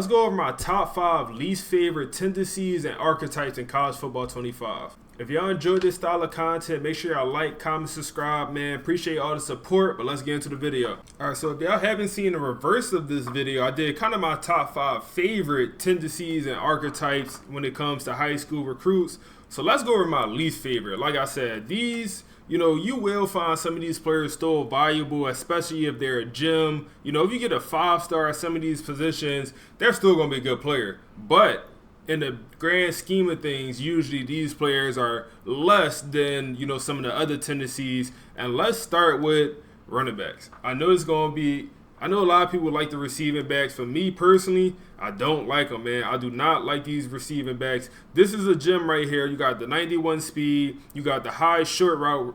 Let's go over my top 5 least favorite tendencies and archetypes in college football 25. If y'all enjoyed this style of content, make sure y'all like, comment, subscribe, man. Appreciate all the support, but let's get into the video. Alright, so if y'all haven't seen the reverse of this video, I did kind of my top 5 favorite tendencies and archetypes when it comes to high school recruits. So let's go over my least favorite. Like I said, these, you will find some of these players still valuable, especially if they're a gem. If you get a 5-star at some of these positions, they're still going to be a good player. But in the grand scheme of things, usually these players are less than, some of the other tendencies. And let's start with running backs. I know a lot of people like the receiving backs. For me personally, I don't like them, man. I do not like these receiving backs. This is a gem right here. You got the 91 speed. You got the high short route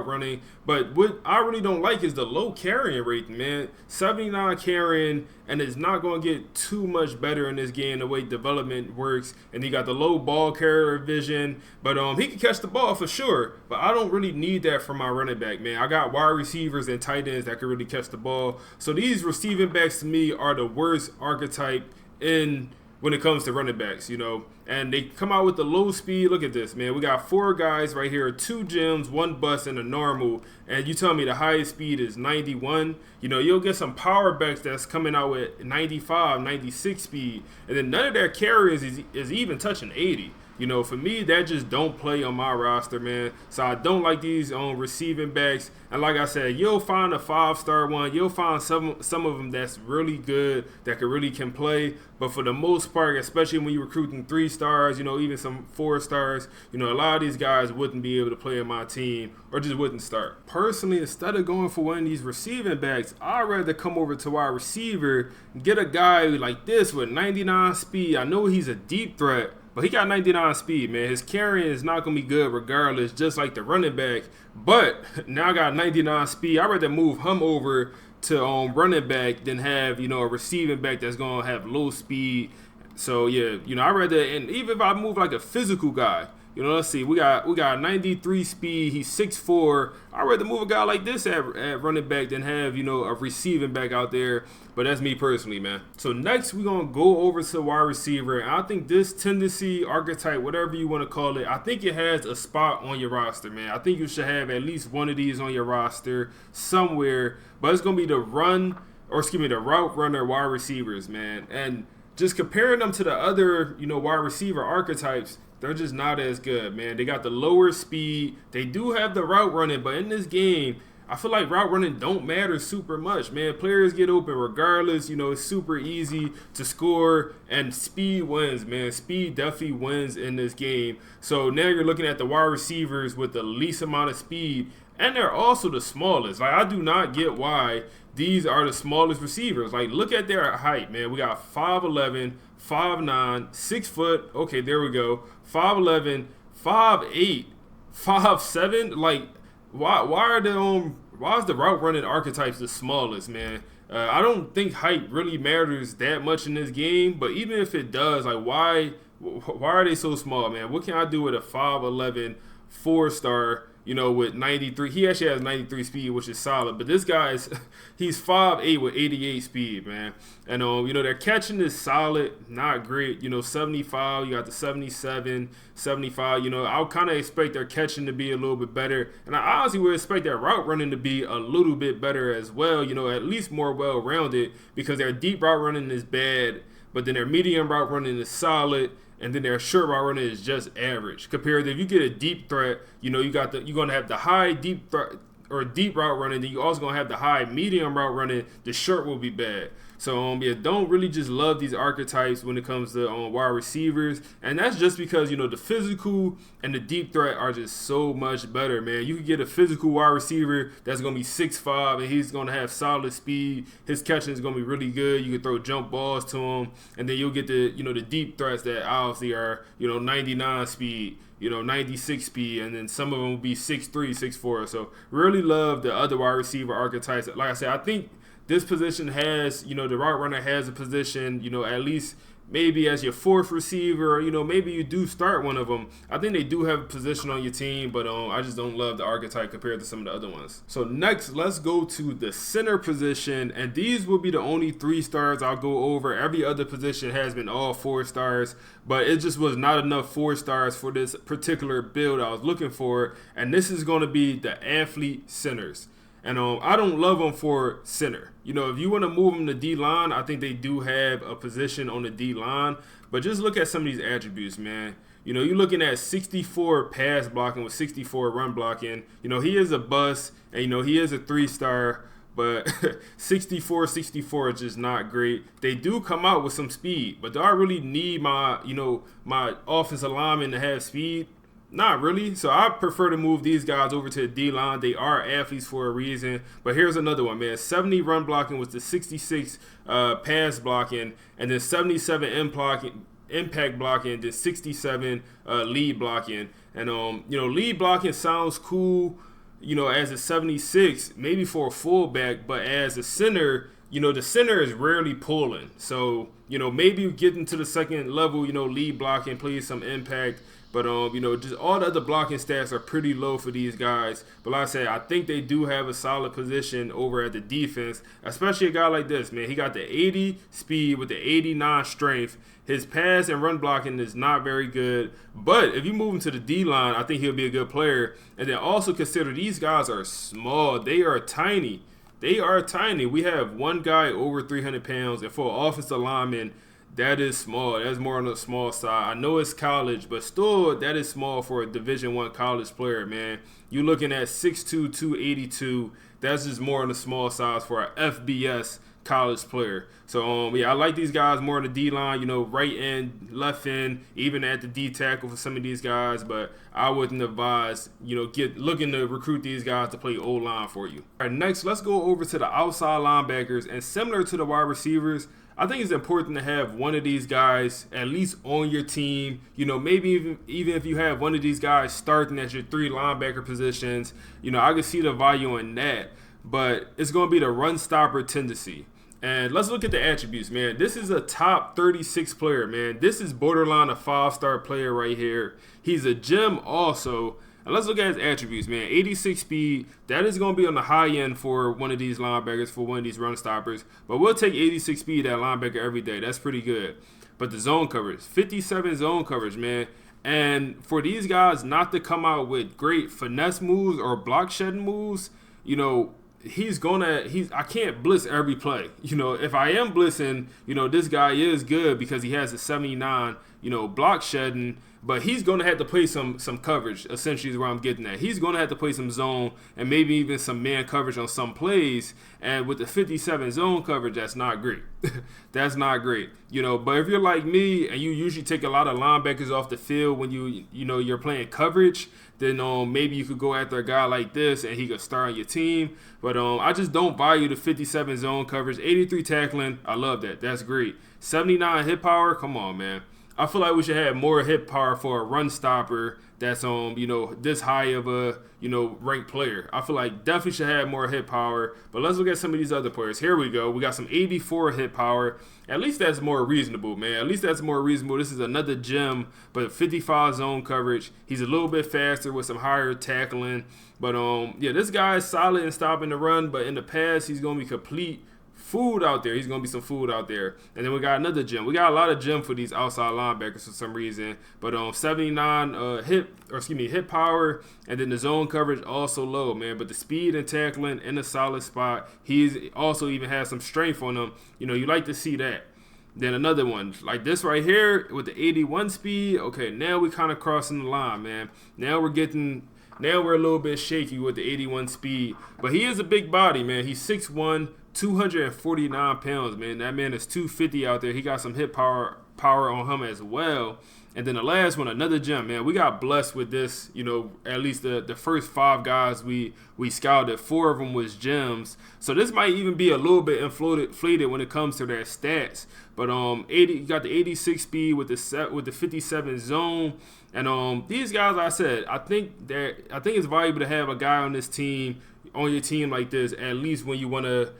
running. But what I really don't like is the low carrying rate, man. 79 carrying, and it's not going to get too much better in this game the way development works. And he got the low ball carrier vision. But he can catch the ball for sure. But I don't really need that from my running back, man. I got wide receivers and tight ends that can really catch the ball. So these receiving backs to me are the worst archetype when it comes to running backs, and they come out with the low speed. Look at this, man. We got 4 guys right here, 2 gems, 1 bust, and a normal. And you tell me the highest speed is 91. You'll get some power backs that's coming out with 95, 96 speed, and then none of their carriers is even touching 80. For me, that just don't play on my roster, man. So I don't like these receiving backs. And like I said, you'll find a 5-star one. You'll find some of them that's really good, that can play. But for the most part, especially when you're recruiting 3 stars, even some 4 stars, a lot of these guys wouldn't be able to play in my team or just wouldn't start. Personally, instead of going for one of these receiving backs, I'd rather come over to wide receiver and get a guy like this with 99 speed. I know he's a deep threat, but he got 99 speed, man. His carrying is not going to be good regardless, just like the running back. But now I got 99 speed. I'd rather move him over to running back than have, a receiving back that's going to have low speed. So, yeah, I'd rather, and even if I move like a physical guy, let's see, we got 93 speed. He's 6'4". I'd rather move a guy like this at running back than have, a receiving back out there. But that's me personally, man. So next, we're going to go over to wide receiver. And I think this tendency, archetype, whatever you want to call it, I think it has a spot on your roster, man. I think you should have at least one of these on your roster somewhere. But it's going to be the route runner wide receivers, man. And just comparing them to the other, wide receiver archetypes, they're just not as good, man. They got the lower speed. They do have the route running, but in this game, I feel like route running don't matter super much, man. Players get open regardless. It's super easy to score, and speed wins, man. Speed definitely wins in this game. So now you're looking at the wide receivers with the least amount of speed, and they're also the smallest. Like, I do not get why these are the smallest receivers. Like, look at their height, man. We got 5'11", 5'9", 6 foot. Okay, there we go. 5'11", 5'8", 5'7". Like, why is the route running archetypes the smallest, man? I don't think height really matters that much in this game, but even if it does, like, why are they so small, man? What can I do with a 5'11", 4-star, with 93? He actually has 93 speed, which is solid, but this guy he's 5'8" with 88 speed, man. And their catching is solid, not great. 75, you got the 77, 75. I'll kind of expect their catching to be a little bit better, and I honestly would expect their route running to be a little bit better as well. At least more well-rounded, because their deep route running is bad, but then their medium route running is solid. And then their short route running is just average. Compared to if you get a deep threat, you're gonna have the high deep threat or deep route running, then you also gonna have the high medium route running. The short will be bad. So yeah, don't really just love these archetypes when it comes to wide receivers, and that's just because the physical and the deep threat are just so much better, man. You can get a physical wide receiver that's gonna be 6'5", and he's gonna have solid speed. His catching is gonna be really good. You can throw jump balls to him, and then you'll get the the deep threats that obviously are 99 speed. 96 speed, and then some of them will be 6'3", 6'4". So really love the other wide receiver archetypes. Like I said, I think this position has, the route runner has a position, at least maybe as your fourth receiver, maybe you do start one of them. I think they do have a position on your team, but I just don't love the archetype compared to some of the other ones. So next, let's go to the center position, and these will be the only 3 stars I'll go over. Every other position has been all 4 stars, but it just was not enough 4 stars for this particular build I was looking for, and this is going to be the athlete centers. And I don't love them for center. If you want to move them to D-line, I think they do have a position on the D-line. But just look at some of these attributes, man. You're looking at 64 pass blocking with 64 run blocking. He is a bust, and, he is a 3-star. But 64 is just not great. They do come out with some speed. But do I really need my offensive lineman to have speed? Not really. So I prefer to move these guys over to the D-line. They are athletes for a reason. But here's another one, man. 70 run blocking with the 66 pass blocking, and then 77 impact blocking, then 67 lead blocking. And lead blocking sounds cool, as a 76, maybe for a fullback, but as a center, the center is rarely pulling. So, maybe you get into the second level, lead blocking, plays some impact. But, just all the other blocking stats are pretty low for these guys. But like I said, I think they do have a solid position over at the defense, especially a guy like this, man. He got the 80 speed with the 89 strength. His pass and run blocking is not very good. But if you move him to the D-line, I think he'll be a good player. And then also consider these guys are small. They are tiny. They are tiny. We have one guy over 300 pounds, and for an offensive lineman, that is small. That's more on the small side. I know it's college, but still, that is small for a Division I college player, man. You're looking at 6'2", 282. That's just more on the small size for an FBS college player. So, I like these guys more on the D-line, right end, left end, even at the D-tackle for some of these guys. But I wouldn't advise, looking to recruit these guys to play O-line for you. All right, next, let's go over to the outside linebackers. And similar to the wide receivers, I think it's important to have one of these guys at least on your team. Maybe even if you have one of these guys starting at your 3 linebacker positions, I can see the value in that. But it's going to be the run stopper tendency. And let's look at the attributes, man. This is a top 36 player, man. This is borderline a 5-star player right here. He's a gem also. And let's look at his attributes, man. 86 speed. That is going to be on the high end for one of these linebackers, for one of these run stoppers. But we'll take 86 speed at linebacker every day. That's pretty good. But the zone coverage, 57 zone coverage, man. And for these guys not to come out with great finesse moves or block shedding moves, I can't blitz every play. If I am blitzing, this guy is good because he has a 79, block shedding, but he's going to have to play some coverage, essentially is where I'm getting at. He's going to have to play some zone and maybe even some man coverage on some plays. And with the 57 zone coverage, that's not great. That's not great. But if you're like me and you usually take a lot of linebackers off the field when you're playing coverage, then maybe you could go after a guy like this and he could start on your team. But I just don't value the 57 zone coverage. 83 tackling, I love that. That's great. 79 hit power, come on, man. I feel like we should have more hit power for a run stopper that's this high of a ranked player. I feel like definitely should have more hit power. But let's look at some of these other players. Here we go. We got some 84 hit power. At least that's more reasonable, man. At least that's more reasonable. This is another gem, but 55 zone coverage. He's a little bit faster with some higher tackling. But this guy is solid in stopping the run, but in the pass he's gonna be complete food out there. He's going to be some food out there. And then we got another gem. We got a lot of gem for these outside linebackers for some reason. But 79 hit power, and then the zone coverage also low, man. But the speed and tackling in a solid spot. He's also even has some strength on him. You like to see that. Then another one like this right here with the 81 speed. Okay, now we kind of crossing the line, man. Now we're a little bit shaky with the 81 speed. But he is a big body, man. He's 6'1", 249 pounds, man. That man is 250 out there. He got some hit power on him as well. And then the last one, another gem, man. We got blessed with this, at least the first 5 guys we scouted, 4 of them was gems. So this might even be a little bit inflated when it comes to their stats. But you got the 86 speed with the 57 zone. And these guys, like I said, I think it's valuable to have a guy on your team like this, at least when you want to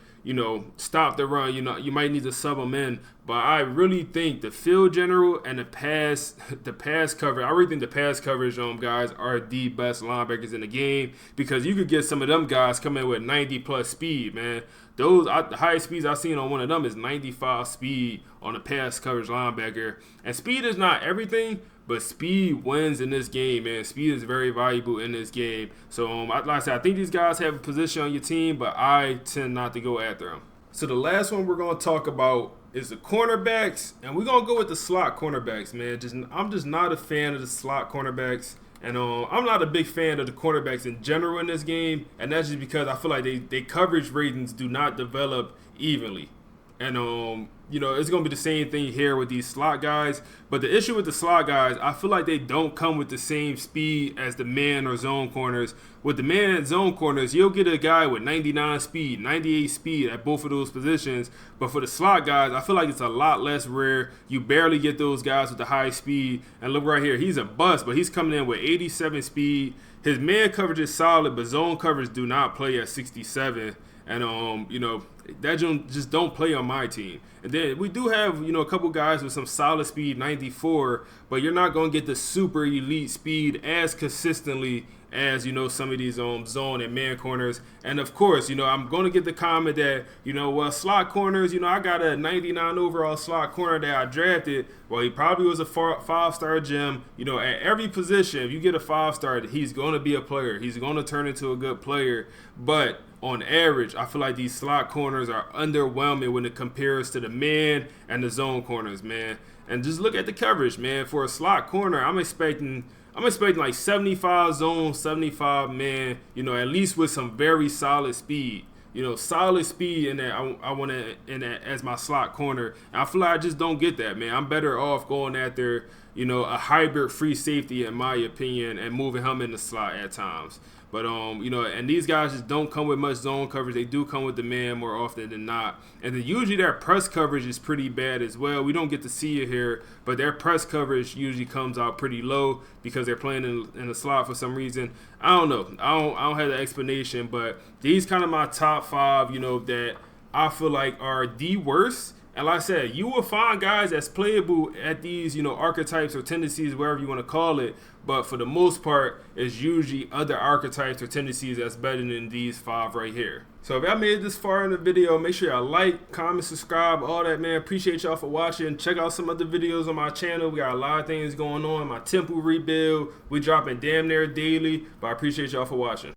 stop the run. You might need to sub them in. But I really think the field general and the pass coverage, I really think the pass coverage guys are the best linebackers in the game, because you could get some of them guys coming with 90+ speed, man. The highest speeds I've seen on one of them is 95 speed on a pass coverage linebacker. And speed is not everything, but speed wins in this game, man. Speed is very valuable in this game. So, like I said, I think these guys have a position on your team, but I tend not to go after them. So the last one we're going to talk about is the cornerbacks, and we're going to go with the slot cornerbacks, man. I'm just not a fan of the slot cornerbacks. And I'm not a big fan of the cornerbacks in general in this game, and that's just because I feel like they coverage ratings do not develop evenly. And it's gonna be the same thing here with these slot guys. But the issue with the slot guys, I feel like they don't come with the same speed as the man or zone corners. With the man and zone corners, you'll get a guy with 99 speed, 98 speed at both of those positions. But for the slot guys, I feel like it's a lot less rare. You barely get those guys with the high speed. And look right here, he's a bust, but he's coming in with 87 speed. His man coverage is solid, but zone coverage do not play at 67. And that just don't play on my team. And then we do have a couple guys with some solid speed, 94, but you're not gonna get the super elite speed as consistently as some of these zone and man corners. And of course, I'm gonna get the comment that well, slot corners, I got a 99 overall slot corner that I drafted. Well, he probably was a 5-star gem. At every position, if you get a 5-star, he's gonna be a player. He's gonna turn into a good player. But on average, I feel like these slot corners are underwhelming when it compares to the man and the zone corners, man. And just look at the coverage, man. For a slot corner, I'm expecting like 75 zone, 75 man, at least with some very solid speed. Solid speed in that I want to in that as my slot corner. And I feel like I just don't get that, man. I'm better off going after, a hybrid free safety, in my opinion, and moving him in the slot at times. But, and these guys just don't come with much zone coverage. They do come with the man more often than not. And then usually their press coverage is pretty bad as well. We don't get to see it here, but their press coverage usually comes out pretty low because they're playing in the slot for some reason. I don't know. I don't have the explanation, but these kind of my top 5, that I feel like are the worst. And like I said, you will find guys that's playable at these, archetypes or tendencies, whatever you want to call it. But for the most part, it's usually other archetypes or tendencies that's better than these 5 right here. So if y'all made it this far in the video, make sure y'all like, comment, subscribe, all that, man. Appreciate y'all for watching. Check out some other videos on my channel. We got a lot of things going on. My temple rebuild, we dropping damn near daily. But I appreciate y'all for watching.